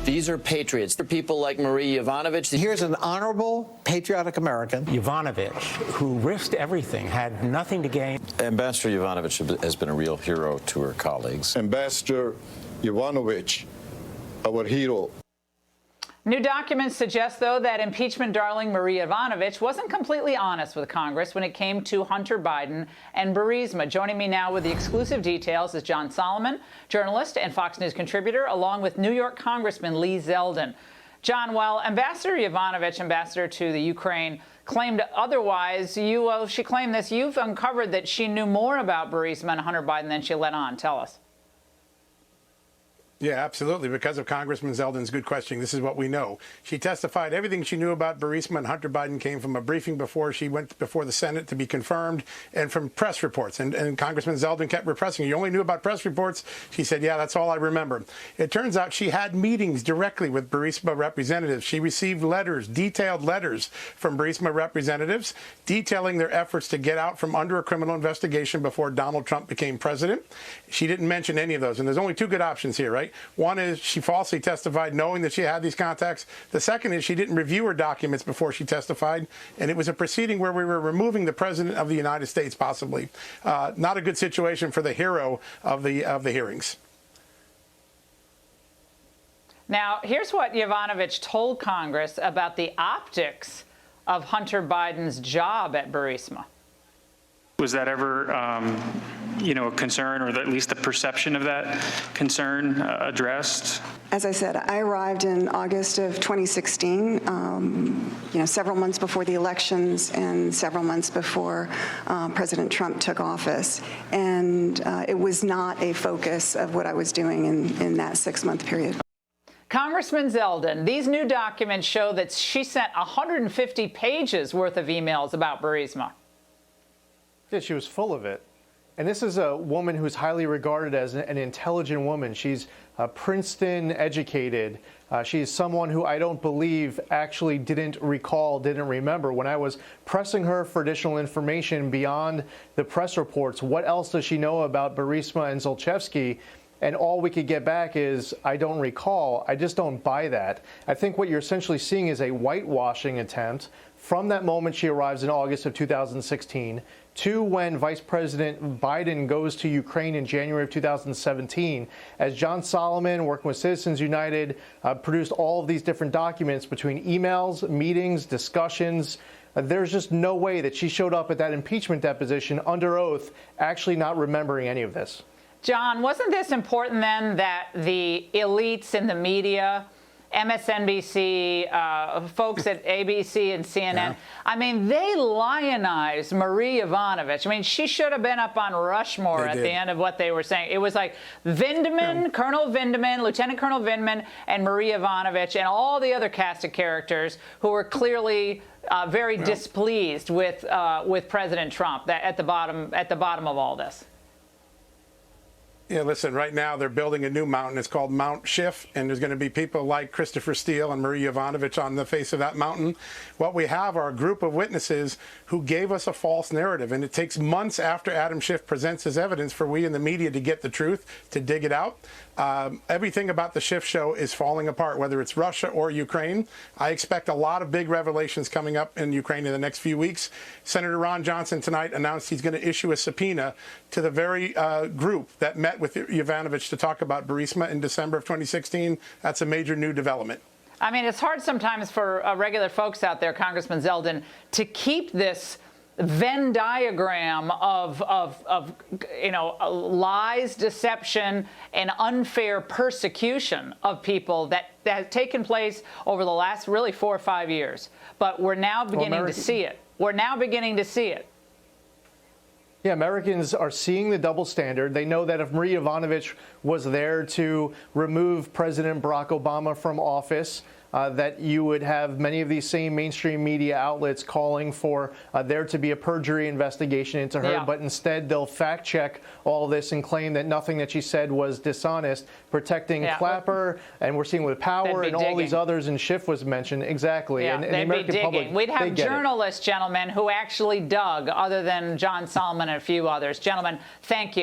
These are patriots. They're people like Marie Yovanovitch. Here's an honorable, patriotic American. Yovanovitch, who risked everything, had nothing to gain. Ambassador Yovanovitch has been a real hero to her colleagues. Ambassador Yovanovitch, our hero. New documents suggest, though, that impeachment darling Marie Yovanovitch wasn't completely honest with Congress when it came to Hunter Biden and Burisma. Joining me now with the exclusive details is John Solomon, journalist and Fox News contributor, along with New York Congressman Lee Zeldin. John, while Ambassador Yovanovitch, ambassador to the Ukraine, claimed otherwise, she claimed this. You've uncovered that she knew more about Burisma and Hunter Biden than she let on. Tell us. Yeah, absolutely. Because of Congressman Zeldin's good questioning, this is what we know. She testified everything she knew about Burisma and Hunter Biden came from a briefing before she went before the Senate to be confirmed and from press reports. And Congressman Zeldin kept repressing. You only knew about press reports? She said, yeah, that's all I remember. It turns out she had meetings directly with Burisma representatives. She received letters, detailed letters from Burisma representatives detailing their efforts to get out from under a criminal investigation before Donald Trump became president. She didn't mention any of those. And there's only two good options here, right? One is she falsely testified knowing that she had these contacts. The second is she didn't review her documents before she testified, and it was a proceeding where we were removing the president of the United States, possibly. Not a good situation for the hero of the hearings. Now, here's what Yovanovitch told Congress about the optics of Hunter Biden's job at Burisma. Was that ever, a concern, or at least the perception of that concern addressed? As I said, I arrived in August of 2016, several months before the elections and several months before President Trump took office. And it was not a focus of what I was doing in that 6-month period. Congressman Zeldin, these new documents show that she sent 150 pages worth of emails about Burisma. Yeah, she was full of it. And this is a woman who's highly regarded as an intelligent woman. She's Princeton educated. She's someone who I don't believe actually didn't remember. When I was pressing her for additional information beyond the press reports, what else does she know about Burisma and Zlochevsky? And all we could get back is, I don't recall. I just don't buy that. I think what you're essentially seeing is a whitewashing attempt from that moment she arrives in August of 2016 to when Vice President Biden goes to Ukraine in January of 2017. As John Solomon, working with Citizens United, produced all of these different documents between emails, meetings, discussions. There's just no way that she showed up at that impeachment deposition under oath, actually not remembering any of this. John, wasn't this important then that the elites in the media, MSNBC, folks at ABC and CNN, yeah. I mean, they lionized Marie Yovanovitch. I mean, she should have been up on Rushmore at the end of what they were saying. It was like Vindman, yeah. Colonel Vindman, Lieutenant Colonel Vindman, and Marie Yovanovitch, and all the other cast of characters who were clearly very displeased with President Trump at the bottom of all this. Yeah, listen, right now they're building a new mountain. It's called Mount Schiff, and there's going to be people like Christopher Steele and Marie Yovanovitch on the face of that mountain. What we have are a group of witnesses who gave us a false narrative, and it takes months after Adam Schiff presents his evidence for we in the media to get the truth, to dig it out. Everything about the Schiff-show is falling apart, whether it's Russia or Ukraine. I expect a lot of big revelations coming up in Ukraine in the next few weeks. Senator Ron Johnson tonight announced he's going to issue a subpoena to the very group that met with Yovanovitch to talk about Burisma in December of 2016. That's a major new development. I mean, it's hard sometimes for regular folks out there, Congressman Zeldin, to keep this Venn diagram of lies, deception, and unfair persecution of people that has taken place over the last really 4 or 5 years. But we're now beginning to see it. We're now beginning to see it. Yeah, Americans are seeing the double standard. They know that if Marie Yovanovitch was there to remove President Barack Obama from office, that you would have many of these same mainstream media outlets calling for there to be a perjury investigation into her. Yeah. But instead, they'll fact check all this and claim that nothing that she said was dishonest, protecting Clapper, and we're seeing with Power and all these others, and Schiff was mentioned. Exactly. Yeah, and they'd the American be digging. public, We'd have journalists, gentlemen, who actually dug, other than John Solomon and a few others. Gentlemen, thank you.